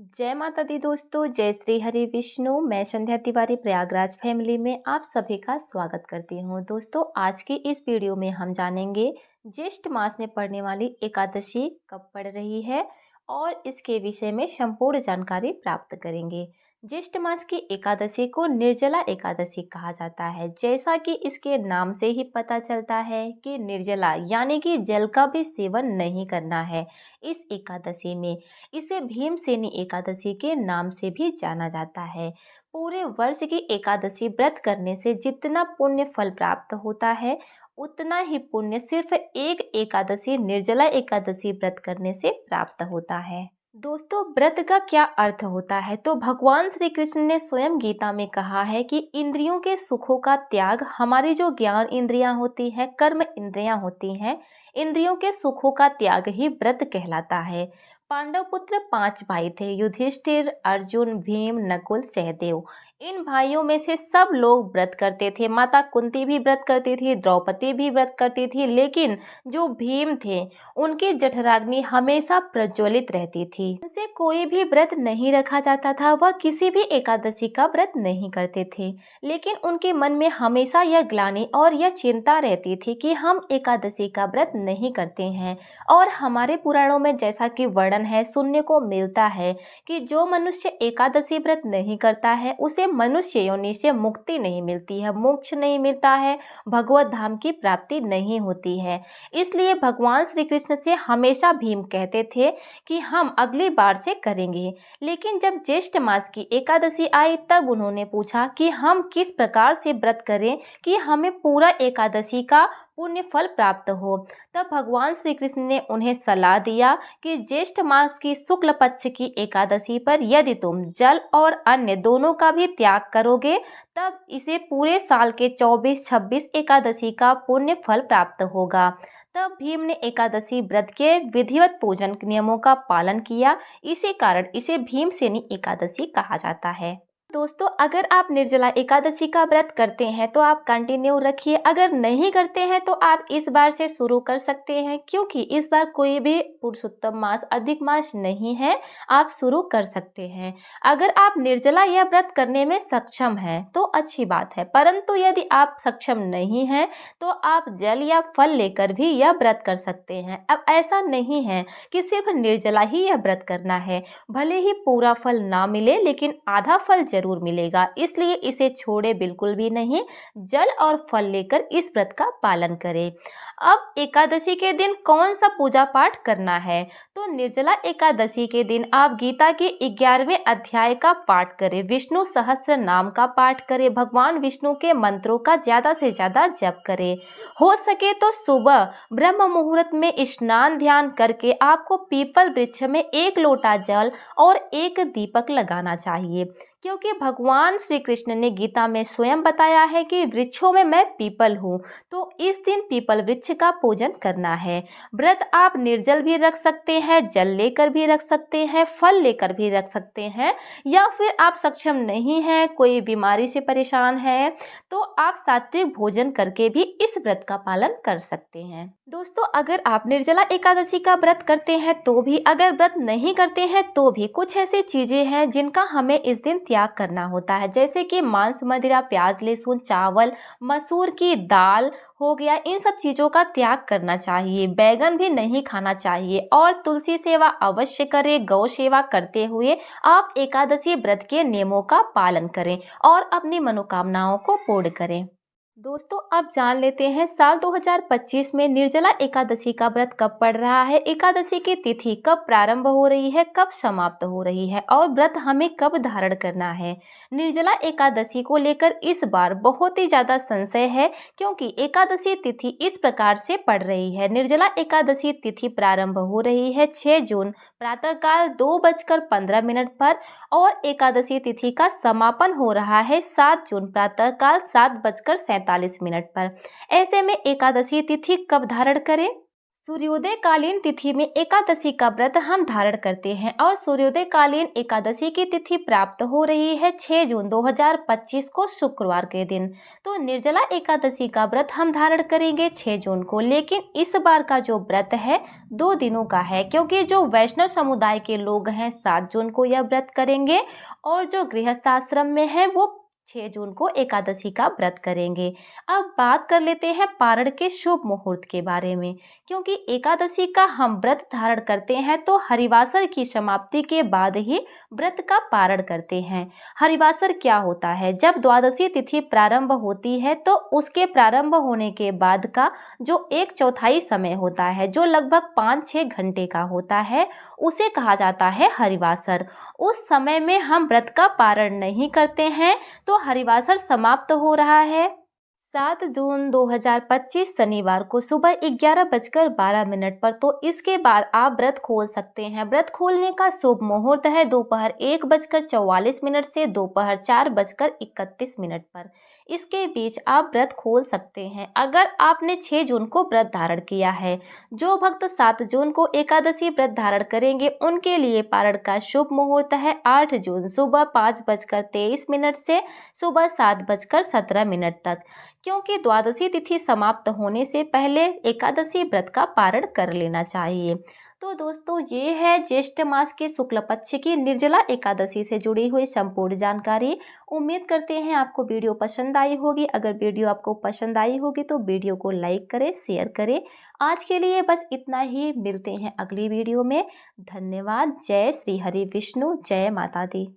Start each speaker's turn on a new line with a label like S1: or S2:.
S1: जय माता दी दोस्तों, जय श्री हरि विष्णु। मैं संध्या तिवारी प्रयागराज फैमिली में आप सभी का स्वागत करती हूँ। दोस्तों, आज की इस वीडियो में हम जानेंगे ज्येष्ठ मास में पड़ने वाली एकादशी कब पड़ रही है और इसके विषय में संपूर्ण जानकारी प्राप्त करेंगे। ज्येष्ठ मास की एकादशी को निर्जला एकादशी कहा जाता है। जैसा कि इसके नाम से ही पता चलता है कि निर्जला यानी कि जल का भी सेवन नहीं करना है इस एकादशी में। इसे भीमसेनी एकादशी के नाम से भी जाना जाता है। पूरे वर्ष की एकादशी व्रत करने से जितना पुण्य फल प्राप्त होता है, उतना ही पुण्य सिर्फ एक एकादशी निर्जला एकादशी व्रत करने से प्राप्त होता है। दोस्तों, व्रत का क्या अर्थ होता है? तो भगवान श्री कृष्ण ने स्वयं गीता में कहा है कि इंद्रियों के सुखों का त्याग, हमारी जो ज्ञान इंद्रियां होती हैं, कर्म इंद्रियां होती हैं, इंद्रियों के सुखों का त्याग ही व्रत कहलाता है। पांडव पुत्र 5 भाई थे, युधिष्ठिर, अर्जुन, भीम, नकुल, सहदेव। इन भाइयों में से सब लोग व्रत करते थे। माता कुंती भी व्रत करती थी, द्रौपदी भी व्रत करती थी, लेकिन जो भीम थे उनकी जठराग्नि हमेशा प्रज्वलित रहती थी। उनसे कोई भी व्रत नहीं रखा जाता था, वह किसी भी एकादशी का व्रत नहीं करते थे। लेकिन उनके मन में हमेशा यह ग्लानि और यह चिंता रहती थी कि हम एकादशी का व्रत नहीं करते हैं। और हमारे पुराणों में जैसा कि वर्णन है, सुनने को मिलता है कि जो मनुष्य एकादशी व्रत नहीं करता है उसे मनुष्य योनि से मुक्ति नहीं मिलती है, मोक्ष नहीं मिलता है, भगवत धाम की प्राप्ति नहीं होती है। इसलिए भगवान श्री कृष्ण से हमेशा भीम कहते थे कि हम अगली बार से करेंगे। लेकिन जब ज्येष्ठ मास की एकादशी आई तब उन्होंने पूछा कि हम किस प्रकार से व्रत करें कि हमें पूरा एकादशी का पुण्य फल प्राप्त हो। तब भगवान श्री कृष्ण ने उन्हें सलाह दिया कि ज्येष्ठ मास की शुक्ल पक्ष की एकादशी पर यदि तुम जल और अन्न दोनों का भी त्याग करोगे, तब इसे पूरे साल के 24-26 एकादशी का पुण्य फल प्राप्त होगा। तब भीम ने एकादशी व्रत के विधिवत पूजन नियमों का पालन किया। इसी कारण इसे भीमसेनी एकादशी कहा जाता है। दोस्तों, अगर आप निर्जला एकादशी का व्रत करते हैं तो आप कंटिन्यू रखिए। अगर नहीं करते हैं तो आप इस बार से शुरू कर सकते हैं, क्योंकि इस बार कोई भी पुरुषोत्तम मास, अधिक मास नहीं है। आप शुरू कर सकते हैं। अगर आप निर्जला यह व्रत करने में सक्षम हैं तो अच्छी बात है, परंतु यदि आप सक्षम नहीं हैं तो आप जल या फल लेकर भी यह व्रत कर सकते हैं। अब ऐसा नहीं है कि सिर्फ निर्जला ही यह व्रत करना है। भले ही पूरा फल ना मिले, लेकिन आधा फल जरूर मिलेगा, इसलिए इसे छोड़े बिल्कुल भी नहीं। जल और फल लेकर इस व्रत का पालन करें। अब एकादशी के दिन कौन सा पूजा पाठ करना है? तो निर्जला एकादशी के दिन आप गीता के 11वें अध्याय का पाठ करें, विष्णु सहस्त्र नाम का पाठ करें, भगवान विष्णु के मंत्रों का ज्यादा से ज्यादा जप करें। हो सके तो सुबह ब्रह्म मुहूर्त में स्नान ध्यान करके आपको पीपल वृक्ष में 1 लोटा जल और 1 दीपक लगाना चाहिए, क्योंकि भगवान श्री कृष्ण ने गीता में स्वयं बताया है कि वृक्षों में मैं पीपल हूँ। तो इस दिन पीपल वृक्ष का पूजन करना है। व्रत आप निर्जल भी रख सकते हैं, जल लेकर भी रख सकते हैं, फल लेकर भी रख सकते हैं, या फिर आप सक्षम नहीं हैं, कोई बीमारी से परेशान है, तो आप सात्विक भोजन करके भी इस व्रत का पालन कर सकते हैं। दोस्तों, अगर आप निर्जला एकादशी का व्रत करते हैं तो भी, अगर व्रत नहीं करते हैं तो भी, कुछ ऐसी चीजें हैं जिनका हमें इस दिन त्याग करना होता है, जैसे कि मांस, मदिरा, प्याज, लहसुन, चावल, मसूर की दाल हो गया। इन सब चीजों का त्याग करना चाहिए। बैगन भी नहीं खाना चाहिए और तुलसी सेवा अवश्य करें। गौ सेवा करते हुए आप एकादशी व्रत के नियमों का पालन करें और अपनी मनोकामनाओं को पूर्ण करें। दोस्तों, अब जान लेते हैं साल 2025 में निर्जला एकादशी का व्रत कब पड़ रहा है, एकादशी की तिथि कब प्रारंभ हो रही है, कब समाप्त हो रही है और व्रत हमें कब धारण करना है। निर्जला एकादशी को लेकर इस बार बहुत ही ज्यादा संशय है, क्योंकि एकादशी तिथि इस प्रकार से पड़ रही है। निर्जला एकादशी तिथि प्रारंभ हो रही है 6 जून प्रातःकाल 2:15 पर और एकादशी तिथि का समापन हो रहा है 7 जून प्रातःकाल 7:47 पर। ऐसे में एकादशी तिथि कब धारण करें? सूर्योदय कालीन तिथि में एकादशी का व्रत हम धारण करते हैं और सूर्योदय कालीन एकादशी की तिथि प्राप्त हो रही है 6 जून 2025 को शुक्रवार के दिन। तो निर्जला एकादशी का व्रत हम धारण करेंगे 6 जून को, लेकिन इस बार का जो व्रत है 2 दिनों का है, क्योंकि जो वैष्णव समुदाय के लोग हैं 7 जून को यह व्रत करेंगे और जो गृहस्थ आश्रम में है वो 6 जून को एकादशी का व्रत करेंगे। अब बात कर लेते हैं पारण के शुभ मुहूर्त के बारे में, क्योंकि एकादशी का हम व्रत धारण करते हैं तो हरिवासर की समाप्ति के बाद ही व्रत का पारण करते हैं। हरिवासर क्या होता है? जब द्वादशी तिथि प्रारंभ होती है तो उसके प्रारंभ होने के बाद का जो 1/4 समय होता है, जो लगभग 5-6 घंटे का होता है, उसे कहा जाता है हरिवासर। उस समय में हम व्रत का पारण नहीं करते हैं तो हरिवासर समाप्त हो रहा है 7 जून 2025 शनिवार को सुबह 11:12 पर। तो इसके बाद आप व्रत खोल सकते हैं। व्रत खोलने का शुभ मुहूर्त है दोपहर 1:44 से दोपहर 4:31 पर। इसके बीच आप व्रत खोल सकते हैं अगर आपने 6 जून को व्रत धारण किया है। जो भक्त 7 जून को एकादशी व्रत धारण करेंगे उनके लिए पारण का शुभ मुहूर्त है 8 जून सुबह 5:23 से सुबह 7:17 तक, क्योंकि द्वादशी तिथि समाप्त होने से पहले एकादशी व्रत का पारण कर लेना चाहिए। तो दोस्तों, ये है ज्येष्ठ मास के शुक्ल पक्ष की निर्जला एकादशी से जुड़ी हुई संपूर्ण जानकारी। उम्मीद करते हैं आपको वीडियो पसंद आई होगी। अगर वीडियो आपको पसंद आई होगी तो वीडियो को लाइक करें, शेयर करें। आज के लिए बस इतना ही, मिलते हैं अगली वीडियो में। धन्यवाद। जय श्री हरि विष्णु, जय माता दी।